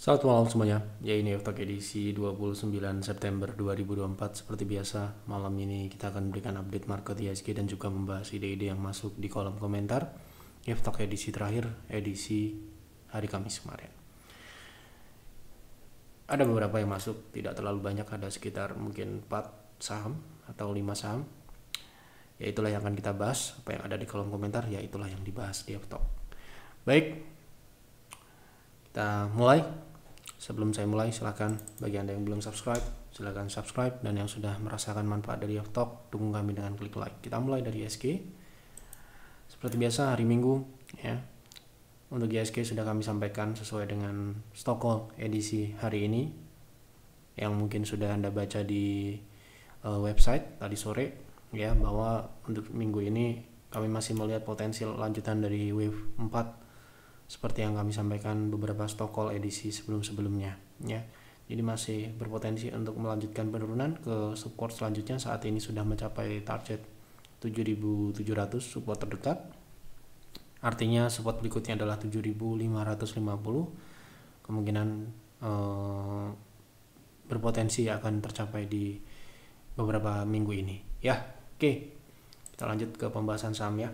Selamat malam semuanya. Ya, ini Talk edisi 29 September 2024. Seperti biasa, malam ini kita akan memberikan update market IHSG dan juga membahas ide-ide yang masuk di kolom komentar. Talk edisi terakhir, edisi hari Kamis kemarin. Ada beberapa yang masuk, tidak terlalu banyak, ada sekitar mungkin 4 saham atau 5 saham. Ya, itulah yang akan kita bahas. Apa yang ada di kolom komentar, ya itulah yang dibahas di Talk. Baik, kita mulai. Sebelum saya mulai, silakan bagi Anda yang belum subscribe, silakan subscribe, dan yang sudah merasakan manfaat dari Talk, dukung kami dengan klik like. Kita mulai dari IHSG. Seperti biasa hari Minggu, ya. Untuk IHSG sudah kami sampaikan sesuai dengan Stockholm edisi hari ini, yang mungkin sudah Anda baca di website tadi sore, ya, bahwa untuk minggu ini kami masih melihat potensial lanjutan dari wave 4 seperti yang kami sampaikan beberapa Stockholm edisi sebelum-sebelumnya, ya. Jadi masih berpotensi untuk melanjutkan penurunan ke support selanjutnya. Saat ini sudah mencapai target 7.700 support terdekat. Artinya support berikutnya adalah 7.550. Kemungkinan berpotensi akan tercapai di beberapa minggu ini, ya. Oke, kita lanjut ke pembahasan saham, ya.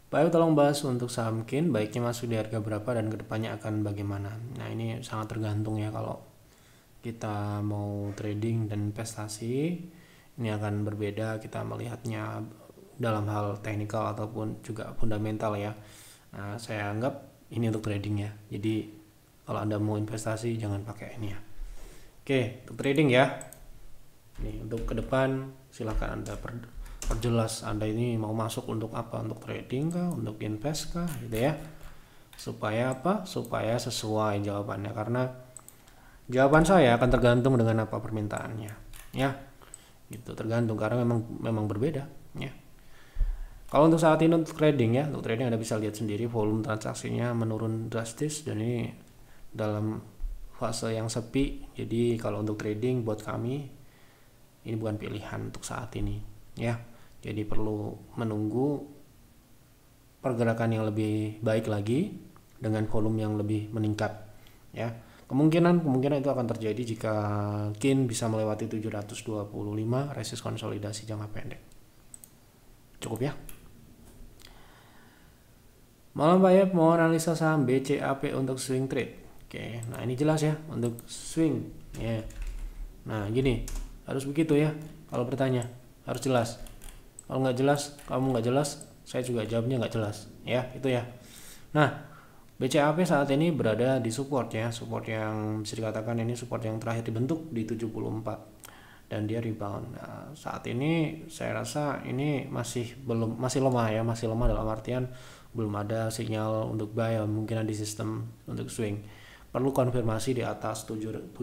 Pak, tolong bahas untuk saham KIN, baiknya masuk di harga berapa dan kedepannya akan bagaimana. Nah, ini sangat tergantung, ya. Kalau kita mau trading dan investasi, ini akan berbeda. Kita melihatnya dalam hal teknikal ataupun juga fundamental, ya. Nah, saya anggap ini untuk trading, ya. Jadi kalau Anda mau investasi jangan pakai ini, ya. Oke, untuk trading, ya. Ini untuk ke depan silahkan Anda perjelas Anda ini mau masuk untuk apa, untuk trading kah, untuk invest kah, gitu, ya. Supaya apa? Supaya sesuai jawabannya, karena jawaban saya akan tergantung dengan apa permintaannya, ya. Gitu, tergantung karena memang berbeda, ya. Kalau untuk saat ini untuk trading, ya, untuk trading Anda bisa lihat sendiri volume transaksinya menurun drastis dan ini dalam fase yang sepi. Jadi kalau untuk trading buat kami ini bukan pilihan untuk saat ini, ya. Jadi perlu menunggu pergerakan yang lebih baik lagi dengan volume yang lebih meningkat, ya. Kemungkinan itu akan terjadi jika KIN bisa melewati 725 resist konsolidasi jangka pendek. Cukup, ya. Malam Pak, ya, mau analisa saham BCAP untuk swing trade. Oke, nah ini jelas, ya, untuk swing, ya. Nah, gini, harus begitu, ya. Kalau bertanya harus jelas. Kalau nggak jelas, kamu nggak jelas, saya juga jawabnya nggak jelas, ya, itu, ya. Nah, BCAP saat ini berada di support, ya, support yang bisa dikatakan ini support yang terakhir dibentuk di 74 dan dia rebound. Nah, saat ini saya rasa ini masih lemah, ya, masih lemah dalam artian belum ada sinyal untuk buy, mungkin ada di sistem untuk swing. Perlu konfirmasi di atas 79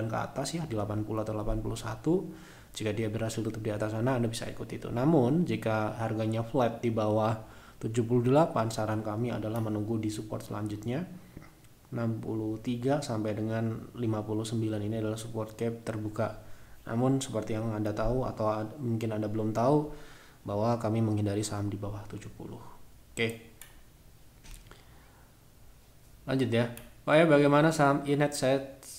ke atas, ya, di 80 atau 81. Jika dia berhasil tutup di atas sana, Anda bisa ikut itu. Namun jika harganya flat di bawah 78, saran kami adalah menunggu di support selanjutnya 63 sampai dengan 59. Ini adalah support gap terbuka. Namun seperti yang Anda tahu atau mungkin Anda belum tahu, bahwa kami menghindari saham di bawah 70. Oke. Lanjut, ya. Pak, ya, bagaimana saham Inet?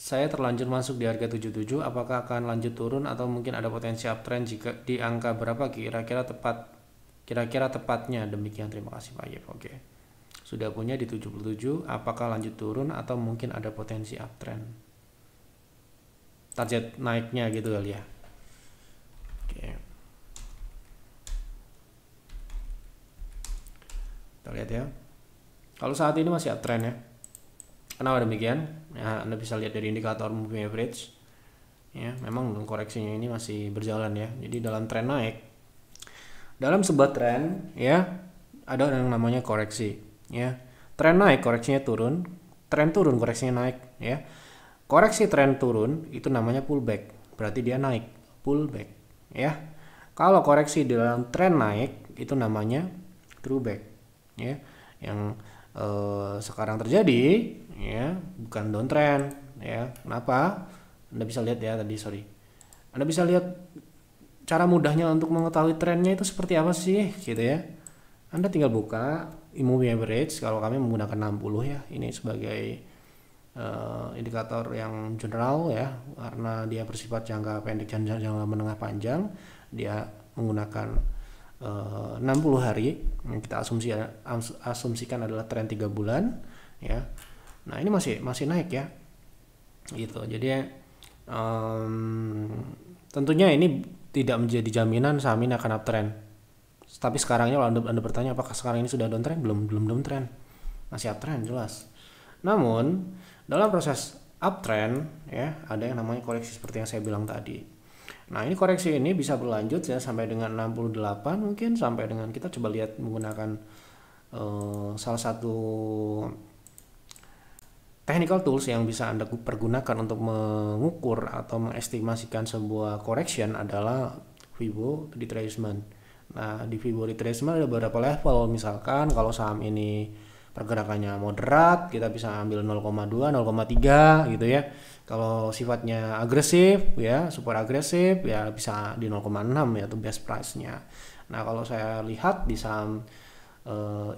Saya terlanjur masuk di harga 77. Apakah akan lanjut turun atau mungkin ada potensi uptrend jika di angka berapa kira-kira tepatnya? Demikian, terima kasih Pak Yef. Oke. Sudah punya di 77. Apakah lanjut turun atau mungkin ada potensi uptrend? Target naiknya gitu kali, ya. Oke. Kita lihat, ya. Kalau saat ini masih uptrend, ya. Kenapa demikian? Ya, Anda bisa lihat dari indikator moving average, ya, memang koreksinya ini masih berjalan, ya. Jadi dalam tren naik, dalam sebuah tren, ya, ada yang namanya koreksi, ya. Tren naik, koreksinya turun, tren turun, koreksinya naik, ya. Koreksi tren turun itu namanya pullback, berarti dia naik, pullback, ya. Kalau koreksi dalam tren naik itu namanya throwback, ya. Yang sekarang terjadi, ya, bukan downtrend, ya. Kenapa? Anda bisa lihat, ya, Anda bisa lihat cara mudahnya untuk mengetahui trennya itu seperti apa sih, gitu, ya. Anda tinggal buka moving average, kalau kami menggunakan 60 ya, ini sebagai indikator yang general ya, karena dia bersifat jangka pendek dan jangka menengah panjang. Dia menggunakan 60 hari yang kita asumsikan adalah tren 3 bulan ya. Nah ini masih naik ya gitu. Jadi tentunya ini tidak menjadi jaminan saham ini akan uptrend. Tapi sekarangnya kalau anda bertanya apakah sekarang ini sudah downtrend, belum downtrend, masih uptrend jelas. Namun dalam proses uptrend ya ada yang namanya koreksi seperti yang saya bilang tadi. Nah ini koreksi ini bisa berlanjut ya sampai dengan 68, mungkin sampai dengan, kita coba lihat menggunakan salah satu technical tools yang bisa Anda pergunakan untuk mengukur atau mengestimasikan sebuah correction adalah Fibo retracement. Nah di Fibo retracement ada beberapa level, misalkan kalau saham ini pergerakannya moderat kita bisa ambil 0,2, 0,3 gitu ya. Kalau sifatnya agresif ya, super agresif ya bisa di 0,6 ya, itu best price-nya. Nah kalau saya lihat di saham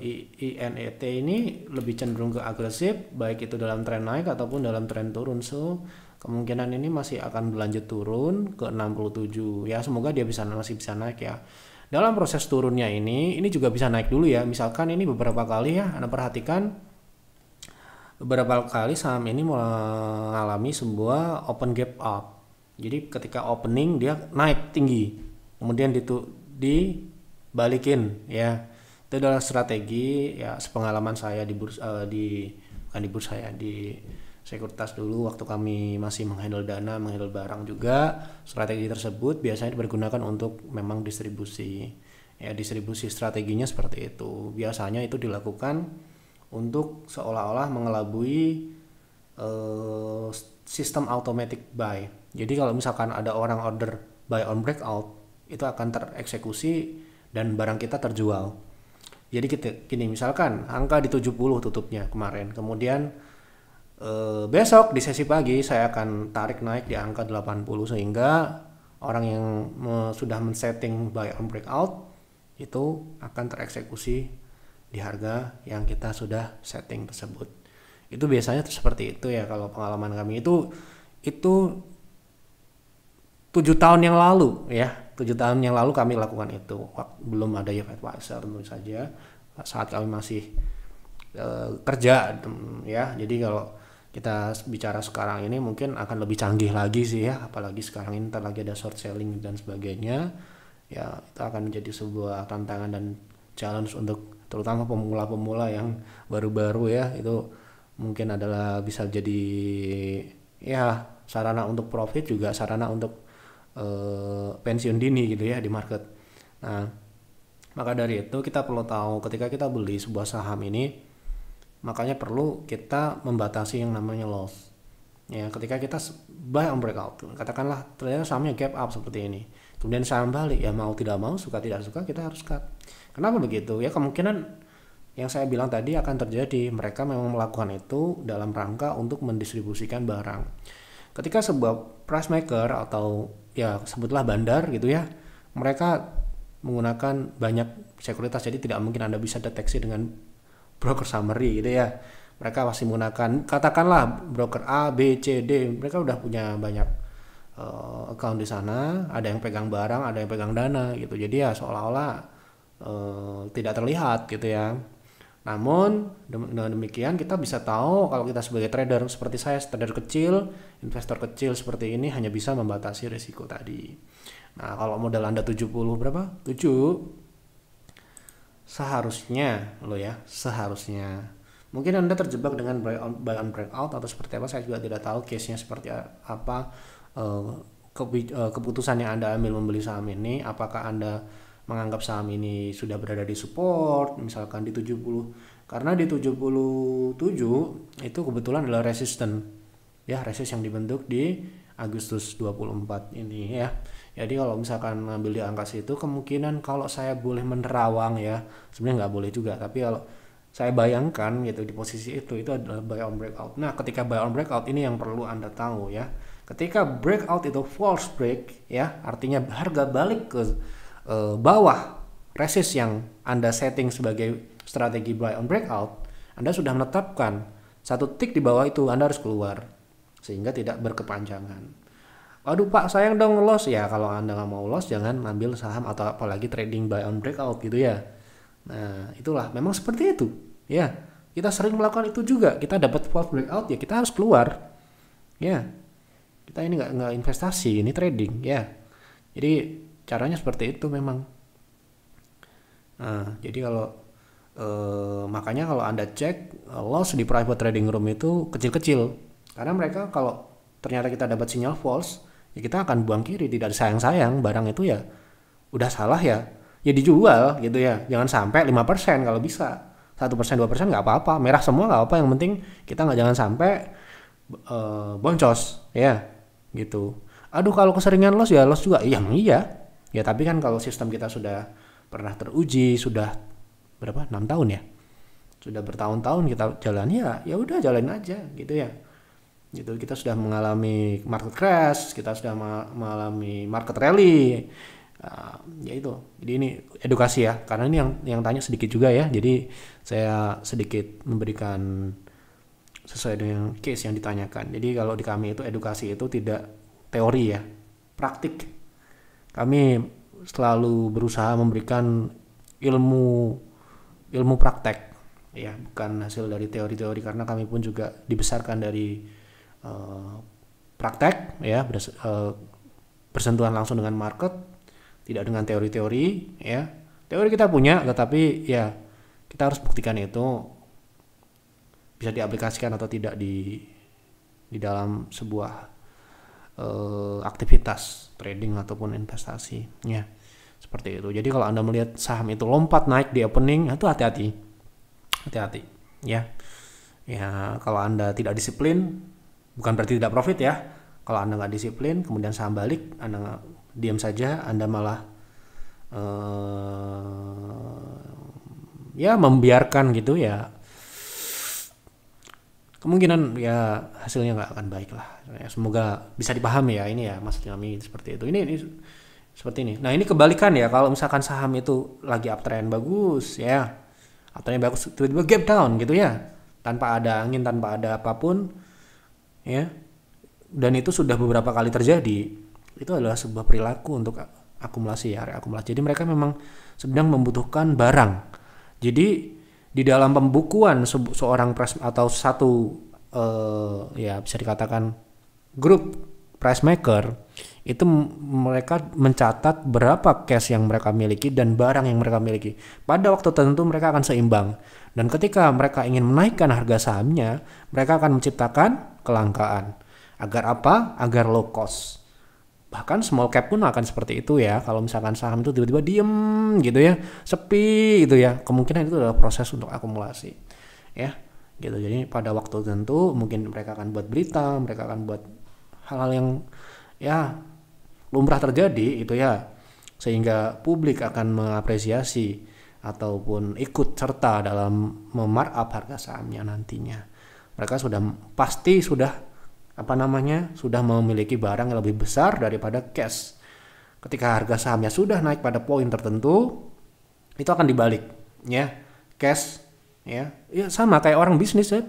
INET ini lebih cenderung ke agresif, baik itu dalam tren naik ataupun dalam tren turun. So kemungkinan ini masih akan berlanjut turun ke 67 ya, semoga dia masih bisa naik ya. Dalam proses turunnya ini juga bisa naik dulu ya. Misalkan ini beberapa kali ya, Anda perhatikan beberapa kali saham ini mengalami sebuah open gap up. Jadi ketika opening dia naik tinggi, kemudian dibalikin ya. Itu adalah strategi ya, sepengalaman saya di bursa, bukan di bursa ya, di sekuritas dulu waktu kami masih menghandle dana, menghandle barang juga. Strategi tersebut biasanya dipergunakan untuk memang distribusi ya, distribusi strateginya seperti itu. Biasanya itu dilakukan untuk seolah-olah mengelabui sistem automatic buy. Jadi kalau misalkan ada orang order buy on breakout, itu akan tereksekusi dan barang kita terjual. Jadi gini, misalkan angka di 70 tutupnya kemarin, kemudian besok di sesi pagi saya akan tarik naik di angka 80, sehingga orang yang sudah men-setting buy on breakout itu akan tereksekusi di harga yang kita sudah setting tersebut. Itu biasanya seperti itu ya kalau pengalaman kami itu 7 tahun yang lalu ya. 7 tahun yang lalu kami lakukan itu. Belum ada Youth Advisor tentu saja. Saat kami masih kerja ya. Jadi kalau kita bicara sekarang ini mungkin akan lebih canggih lagi sih ya, apalagi sekarang ini lagi ada short selling dan sebagainya ya. Itu akan menjadi sebuah tantangan dan challenge untuk terutama pemula-pemula yang baru-baru ya. Itu mungkin adalah bisa jadi ya sarana untuk profit, juga sarana untuk pensiun dini gitu ya di market. Nah maka dari itu kita perlu tahu ketika kita beli sebuah saham ini, makanya perlu kita membatasi yang namanya loss ya. Ketika kita buy on breakout, katakanlah ternyata sahamnya gap up seperti ini, kemudian saham balik ya, mau tidak mau, suka tidak suka kita harus cut. Kenapa begitu ya? Kemungkinan yang saya bilang tadi akan terjadi, mereka memang melakukan itu dalam rangka untuk mendistribusikan barang. Ketika sebuah price maker atau ya sebutlah bandar gitu ya, mereka menggunakan banyak sekuritas, jadi tidak mungkin Anda bisa deteksi dengan broker summary gitu ya. Mereka pasti menggunakan katakanlah broker A, B, C, D. Mereka udah punya banyak account di sana, ada yang pegang barang, ada yang pegang dana gitu. Jadi ya seolah-olah tidak terlihat gitu ya. Namun dengan demikian kita bisa tahu kalau kita sebagai trader seperti saya, trader kecil, investor kecil seperti ini hanya bisa membatasi risiko tadi. Nah kalau modal Anda 70 berapa? 7 seharusnya mungkin Anda terjebak dengan buy on breakout atau seperti apa, saya juga tidak tahu case-nya seperti apa, keputusan yang Anda ambil membeli saham ini. Apakah Anda menganggap saham ini sudah berada di support misalkan di 70, karena di 77 itu kebetulan adalah resisten ya, resist yang dibentuk di Agustus 24 ini ya. Jadi kalau misalkan ngambil di angka situ, kemungkinan kalau saya boleh menerawang ya, sebenarnya nggak boleh juga, tapi kalau saya bayangkan gitu di posisi itu adalah buy on breakout. Nah ketika buy on breakout ini yang perlu Anda tahu ya, ketika breakout itu false break ya, artinya harga balik ke bawah resist yang Anda setting sebagai strategi buy on breakout, Anda sudah menetapkan satu tick di bawah itu, Anda harus keluar sehingga tidak berkepanjangan. Waduh Pak, sayang dong loss. Ya kalau Anda nggak mau loss, jangan ambil saham atau apalagi trading buy on breakout gitu ya. Nah itulah, memang seperti itu ya. Kita sering melakukan itu juga. Kita dapat false breakout ya kita harus keluar ya. Kita ini nggak investasi, ini trading ya. Jadi caranya seperti itu memang. Nah jadi kalau makanya kalau Anda cek loss di private trading room itu kecil-kecil, karena mereka kalau ternyata kita dapat sinyal false ya kita akan buang kiri, tidak sayang-sayang barang itu ya udah salah ya dijual gitu ya. Jangan sampai 5% kalau bisa, 1% 2% nggak apa-apa, merah semua nggak apa, yang penting kita nggak, jangan sampai boncos ya gitu. Aduh kalau keseringan loss ya loss juga, iya ya, tapi kan kalau sistem kita sudah pernah teruji, sudah berapa 6 tahun ya, sudah bertahun-tahun kita jalan ya udah jalan aja gitu ya. Gitu, kita sudah mengalami market crash, kita sudah mengalami market rally, ya itu. Jadi ini edukasi ya, karena ini yang tanya sedikit juga ya, jadi saya sedikit memberikan sesuai dengan case yang ditanyakan. Jadi kalau di kami itu edukasi itu tidak teori ya, praktik. Kami selalu berusaha memberikan ilmu praktek ya, bukan hasil dari teori-teori, karena kami pun juga dibesarkan dari praktek ya, bersentuhan langsung dengan market, tidak dengan teori-teori ya. Teori kita punya, tetapi ya kita harus buktikan itu bisa diaplikasikan atau tidak di dalam sebuah aktivitas trading ataupun investasi ya, seperti itu. Jadi kalau Anda melihat saham itu lompat naik di opening, itu hati-hati ya. Kalau Anda tidak disiplin, bukan berarti tidak profit ya. Kalau Anda nggak disiplin, kemudian saham balik, Anda diam saja, Anda malah ya membiarkan gitu ya, kemungkinan ya hasilnya nggak akan baik lah ya. Semoga bisa dipahami ya, ini ya maksud kami seperti itu. Ini seperti ini. Nah ini kebalikan ya, kalau misalkan saham itu lagi uptrend bagus ya, uptrend bagus, tiba-tiba gap down gitu ya, tanpa ada angin, tanpa ada apapun ya, dan itu sudah beberapa kali terjadi, itu adalah sebuah perilaku untuk akumulasi ya, reakumulasi. Jadi mereka memang sedang membutuhkan barang. Jadi di dalam pembukuan seorang price atau satu ya bisa dikatakan grup price maker, itu mereka mencatat berapa cash yang mereka miliki dan barang yang mereka miliki. Pada waktu tertentu mereka akan seimbang, dan ketika mereka ingin menaikkan harga sahamnya, mereka akan menciptakan kelangkaan. Agar apa? Agar low cost. Bahkan small cap pun akan seperti itu ya. Kalau misalkan saham itu tiba-tiba diem gitu ya, sepi gitu ya, kemungkinan itu adalah proses untuk akumulasi ya gitu. Jadi pada waktu tertentu mungkin mereka akan buat berita, mereka akan buat hal-hal yang ya lumrah terjadi itu ya, sehingga publik akan mengapresiasi ataupun ikut serta dalam memarkup harga sahamnya nantinya. Mereka pasti sudah sudah memiliki barang yang lebih besar daripada cash. Ketika harga sahamnya sudah naik pada poin tertentu, itu akan dibalik ya, cash ya sama kayak orang bisnis ya,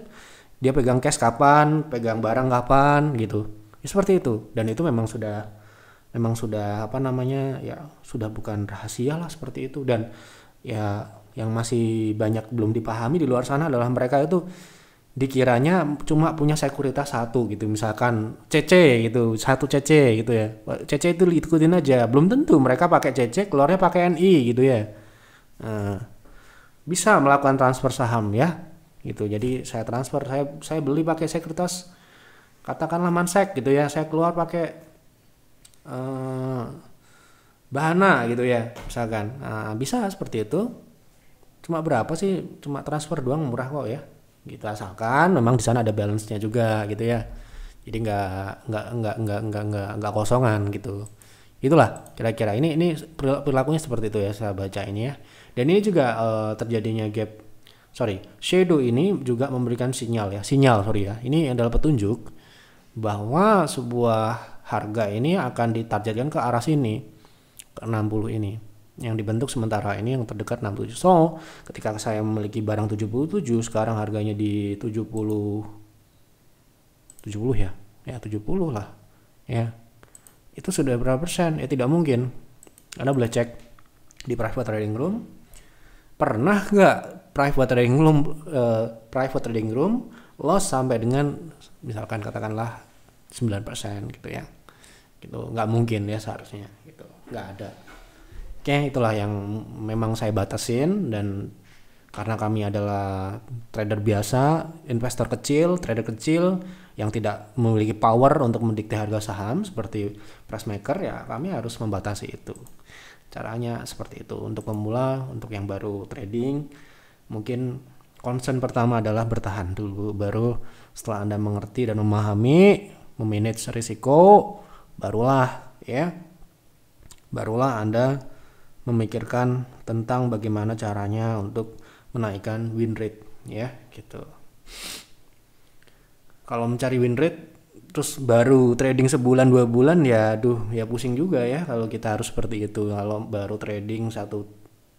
dia pegang cash kapan, pegang barang kapan gitu ya, seperti itu. Dan itu memang sudah ya sudah bukan rahasia lah seperti itu. Dan ya yang masih banyak belum dipahami di luar sana adalah mereka itu dikiranya cuma punya sekuritas satu gitu, misalkan CC gitu, satu CC gitu ya, CC itu ikutin aja, belum tentu mereka pakai CC keluarnya pakai NI gitu ya. Bisa melakukan transfer saham ya gitu. Jadi saya transfer, saya beli pakai sekuritas katakanlah Mansek gitu ya, saya keluar pakai Bahana gitu ya misalkan. Bisa seperti itu. Cuma berapa sih, cuma transfer doang, murah kok ya gitu, asalkan memang di sana ada balance-nya juga gitu ya. Jadi nggak kosongan gitu. Itulah kira-kira ini perilakunya seperti itu ya, saya baca ini ya. Dan ini juga terjadinya shadow ini juga memberikan sinyal ya. Ini adalah petunjuk bahwa sebuah harga ini akan ditargetkan ke arah sini, ke 60 ini yang dibentuk sementara ini yang terdekat 67. So ketika saya memiliki barang 77 sekarang harganya di 70 ya 70 lah ya, itu sudah berapa persen? Ya tidak mungkin. Anda boleh cek di private trading room, pernah nggak private trading room loss sampai dengan misalkan katakanlah 9% gitu ya, gitu nggak mungkin ya seharusnya, gitu nggak ada. Oke, itulah yang memang saya batasin, dan karena kami adalah trader biasa, investor kecil, trader kecil yang tidak memiliki power untuk mendikte harga saham seperti price maker, ya kami harus membatasi itu. Caranya seperti itu. Untuk pemula, untuk yang baru trading, mungkin concern pertama adalah bertahan dulu, baru setelah Anda mengerti dan memahami, memanage risiko, barulah Anda memikirkan tentang bagaimana caranya untuk menaikkan win rate ya, gitu. Kalau mencari win rate terus baru trading sebulan 2 bulan ya pusing juga ya kalau kita harus seperti itu. Kalau baru trading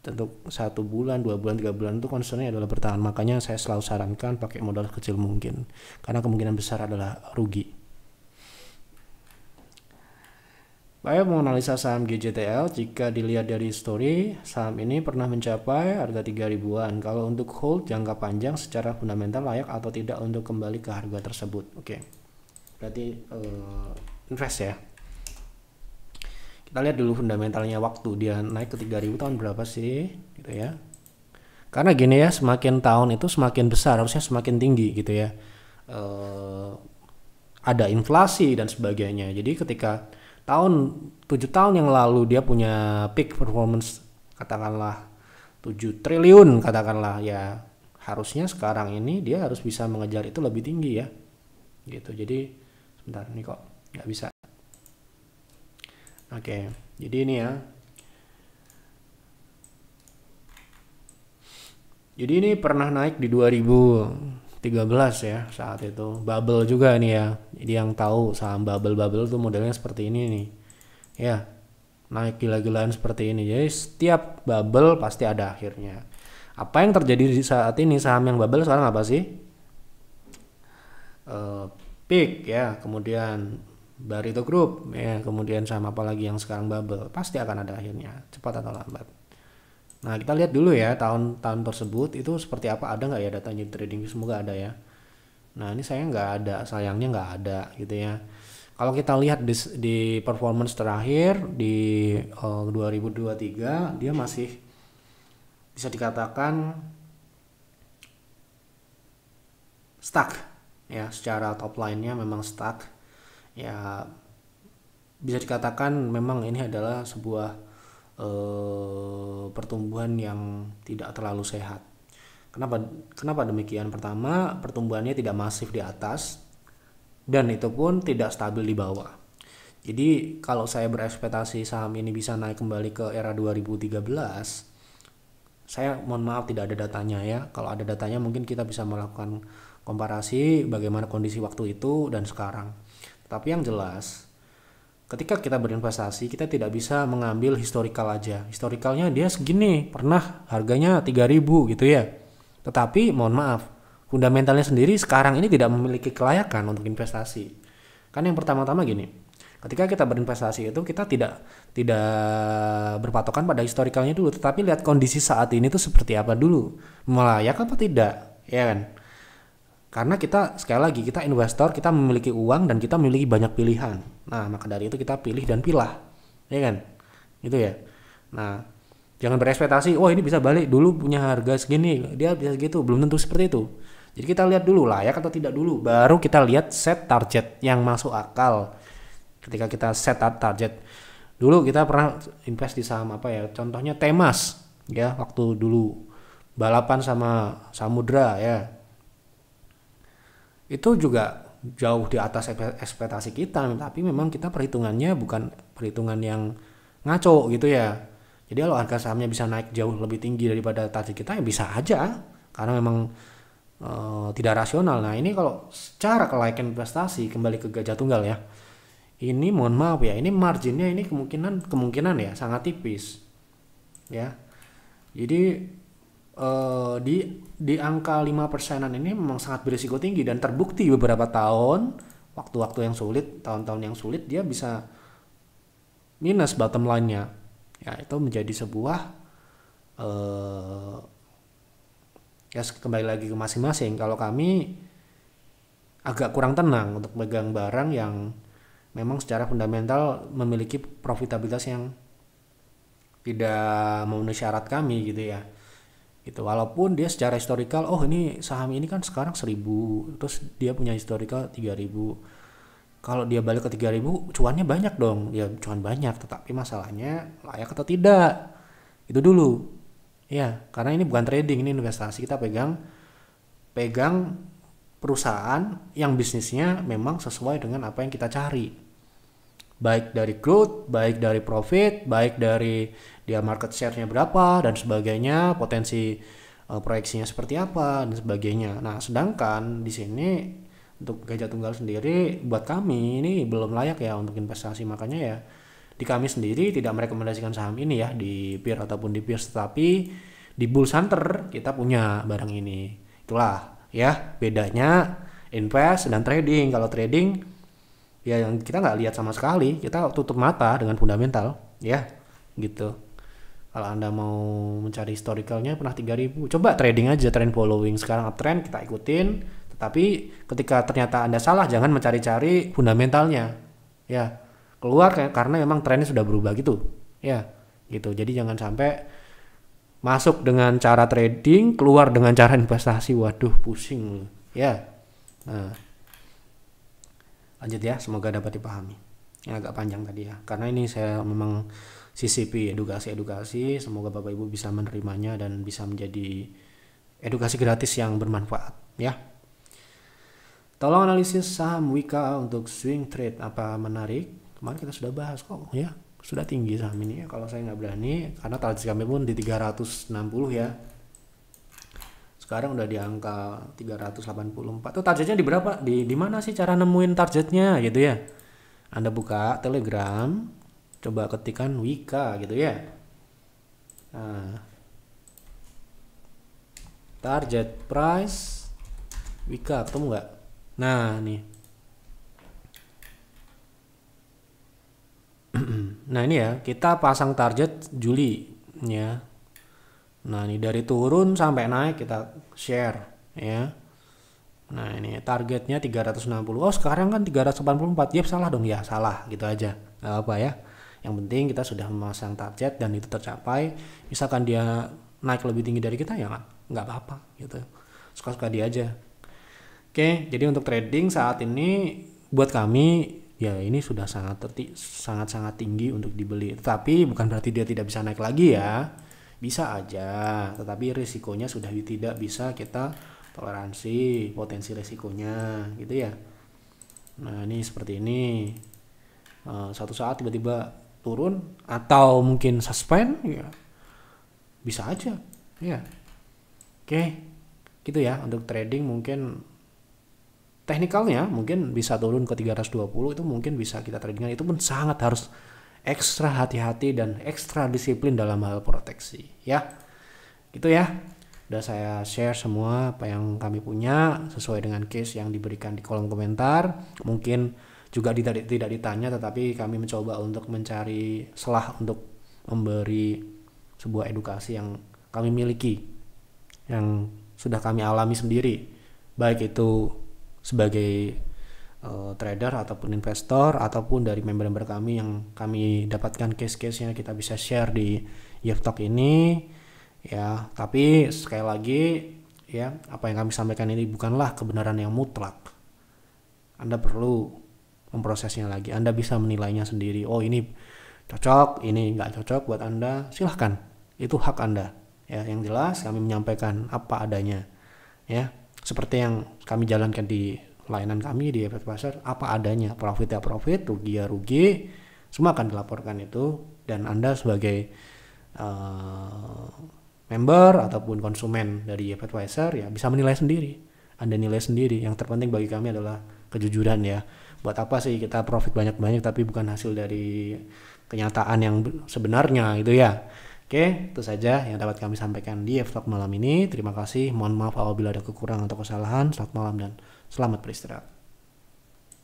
tentu 1 bulan, 2 bulan, 3 bulan itu concernnya adalah bertahan. Makanya saya selalu sarankan pakai modal kecil mungkin, karena kemungkinan besar adalah rugi. Baik, menganalisa saham GJTL, jika dilihat dari history, saham ini pernah mencapai harga 3.000-an. Kalau untuk hold jangka panjang secara fundamental layak atau tidak untuk kembali ke harga tersebut. Oke. Berarti invest ya. Kita lihat dulu fundamentalnya, waktu dia naik ke 3.000 tahun berapa sih gitu ya. Karena gini ya, semakin tahun itu semakin besar, harusnya semakin tinggi gitu ya. Ada inflasi dan sebagainya. Jadi ketika 7 tahun yang lalu dia punya peak performance katakanlah 7 triliun katakanlah, ya harusnya sekarang ini dia harus bisa mengejar itu lebih tinggi ya, gitu. Jadi sebentar, ini kok nggak bisa. Oke, jadi ini ya, jadi ini pernah naik di 2013 ya, saat itu bubble juga nih ya. Jadi yang tahu saham bubble tuh modelnya seperti ini nih ya, naik gila-gilaan seperti ini. Jadi setiap bubble pasti ada akhirnya. Apa yang terjadi di saat ini saham yang bubble sekarang apa sih? Peak ya, kemudian Barito Group ya, kemudian saham apa lagi yang sekarang bubble, pasti akan ada akhirnya, cepat atau lambat. Nah, kita lihat dulu ya tahun-tahun tersebut itu seperti apa, ada nggak ya datanya di trading, semoga ada ya. Nah, ini saya nggak ada, sayangnya nggak ada gitu ya. Kalau kita lihat di performance terakhir di 2023, dia masih bisa dikatakan stuck ya, secara top line-nya memang stuck ya. Bisa dikatakan memang ini adalah sebuah pertumbuhan yang tidak terlalu sehat. Kenapa demikian? Pertama, pertumbuhannya tidak masif di atas dan itu pun tidak stabil di bawah. Jadi kalau saya berekspektasi saham ini bisa naik kembali ke era 2013, saya mohon maaf tidak ada datanya ya. Kalau ada datanya mungkin kita bisa melakukan komparasi bagaimana kondisi waktu itu dan sekarang. Tapi yang jelas, ketika kita berinvestasi, kita tidak bisa mengambil historical aja. Historicalnya dia segini, pernah harganya 3.000 gitu ya. Tetapi mohon maaf, fundamentalnya sendiri sekarang ini tidak memiliki kelayakan untuk investasi. Kan yang pertama-tama gini, ketika kita berinvestasi itu kita tidak berpatokan pada historicalnya dulu, tetapi lihat kondisi saat ini tuh seperti apa dulu, melayak apa tidak, ya kan? Karena kita, sekali lagi, kita investor, kita memiliki uang dan kita memiliki banyak pilihan. Nah, maka dari itu kita pilih dan pilah, ya kan? Gitu ya. Nah, jangan berekspektasi, oh ini bisa balik, dulu punya harga segini, dia bisa segitu, belum tentu seperti itu. Jadi kita lihat dulu layak atau tidak dulu, baru kita lihat set target yang masuk akal. Ketika kita set target, dulu kita pernah invest di saham apa ya? Contohnya Temas, ya waktu dulu balapan sama Samudra ya. Itu juga jauh di atas ekspektasi kita, tapi memang kita perhitungannya bukan perhitungan yang ngaco gitu ya. Jadi kalau harga sahamnya bisa naik jauh lebih tinggi daripada target kita ya bisa aja, karena memang tidak rasional. Nah ini kalau secara kelayakan investasi, kembali ke gajah tunggal ya, ini mohon maaf ya, ini marginnya ini kemungkinan ya sangat tipis. ya. Jadi di angka 5%-an ini memang sangat berisiko tinggi dan terbukti beberapa tahun, waktu-waktu yang sulit, tahun-tahun yang sulit dia bisa minus bottom line-nya. Ya, itu menjadi sebuah ya kembali lagi ke masing-masing. Kalau kami agak kurang tenang untuk megang barang yang memang secara fundamental memiliki profitabilitas yang tidak memenuhi syarat kami gitu ya. Gitu. Walaupun dia secara historical, oh ini saham ini kan sekarang 1.000, terus dia punya historical 3.000. Kalau dia balik ke 3.000, cuannya banyak dong. Ya cuan banyak, tetapi masalahnya layak atau tidak. Itu dulu. Ya, karena ini bukan trading, ini investasi. Kita pegang perusahaan yang bisnisnya memang sesuai dengan apa yang kita cari. Baik dari growth, baik dari profit, baik dari dia market share-nya berapa dan sebagainya, potensi proyeksinya seperti apa dan sebagainya. Nah, sedangkan di sini untuk gajah tunggal sendiri buat kami ini belum layak ya untuk investasi, makanya ya di kami sendiri tidak merekomendasikan saham ini ya di peer ataupun di peers, tetapi di Bull Hunter kita punya barang ini. Itulah ya bedanya invest dan trading. Kalau trading ya yang kita nggak lihat sama sekali, kita tutup mata dengan fundamental ya gitu. Kalau Anda mau mencari historicalnya pernah 3.000, coba trading aja, trend following. Sekarang uptrend kita ikutin, tetapi ketika ternyata Anda salah, jangan mencari-cari fundamentalnya ya, keluar karena memang trennya sudah berubah gitu ya gitu. Jadi jangan sampai masuk dengan cara trading, keluar dengan cara investasi, waduh pusing ya. Nah, lanjut ya, semoga dapat dipahami. Yang agak panjang tadi ya, karena ini saya memang CCP, edukasi, semoga Bapak Ibu bisa menerimanya dan bisa menjadi edukasi gratis yang bermanfaat ya. Tolong analisis saham Wika untuk swing trade, apa menarik? Kemarin kita sudah bahas kok ya, sudah tinggi saham ini ya. Kalau saya nggak berani, karena target kami pun di 360 ya. Sekarang udah di angka 384. Tuh targetnya di berapa? Di mana sih cara nemuin targetnya gitu ya? Anda buka Telegram, coba ketikan Wika gitu ya. Nah, target price Wika ketemu nggak? Nah nih. Nah ini ya, kita pasang target Juli ya. Nah ini dari turun sampai naik kita share ya. Nah ini targetnya 360. Oh sekarang kan 384. Yep, salah dong ya, salah gitu aja. Gak apa ya. Yang penting kita sudah memasang target dan itu tercapai. Misalkan dia naik lebih tinggi dari kita ya nggak apa-apa gitu. Suka-suka dia aja. Oke, jadi untuk trading saat ini buat kami ya ini sudah sangat tinggi untuk dibeli. Tetapi bukan berarti dia tidak bisa naik lagi ya. Bisa aja, tetapi risikonya sudah tidak bisa kita toleransi, potensi risikonya gitu ya. Nah ini seperti ini, satu saat tiba-tiba turun atau mungkin suspend ya bisa aja ya. Oke gitu ya, untuk trading mungkin teknikalnya mungkin bisa turun ke 320, itu mungkin bisa kita trading, itu pun sangat harus ekstra hati-hati dan ekstra disiplin dalam hal proteksi ya. Gitu ya. Udah saya share semua apa yang kami punya sesuai dengan case yang diberikan di kolom komentar. Mungkin juga tidak ditanya, tetapi kami mencoba untuk mencari celah untuk memberi sebuah edukasi yang kami miliki, yang sudah kami alami sendiri, baik itu sebagai trader ataupun investor ataupun dari member-member kami yang kami dapatkan case-case-nya kita bisa share di YFTalk ini ya. Tapi sekali lagi ya, apa yang kami sampaikan ini bukanlah kebenaran yang mutlak. Anda perlu memprosesnya lagi, Anda bisa menilainya sendiri. Oh ini cocok, ini nggak cocok buat Anda, silahkan, itu hak Anda ya. Yang jelas kami menyampaikan apa adanya ya, seperti yang kami jalankan di layanan kami di efek pasar, apa adanya, profit ya profit, rugi ya rugi, semua akan dilaporkan itu. Dan Anda sebagai member ataupun konsumen dari efek pasar ya bisa menilai sendiri, Anda nilai sendiri. Yang terpenting bagi kami adalah kejujuran ya. Buat apa sih kita profit banyak-banyak tapi bukan hasil dari kenyataan yang sebenarnya gitu ya. Oke, itu saja yang dapat kami sampaikan di vlog malam ini. Terima kasih, mohon maaf apabila ada kekurangan atau kesalahan. Selamat malam dan selamat beristirahat.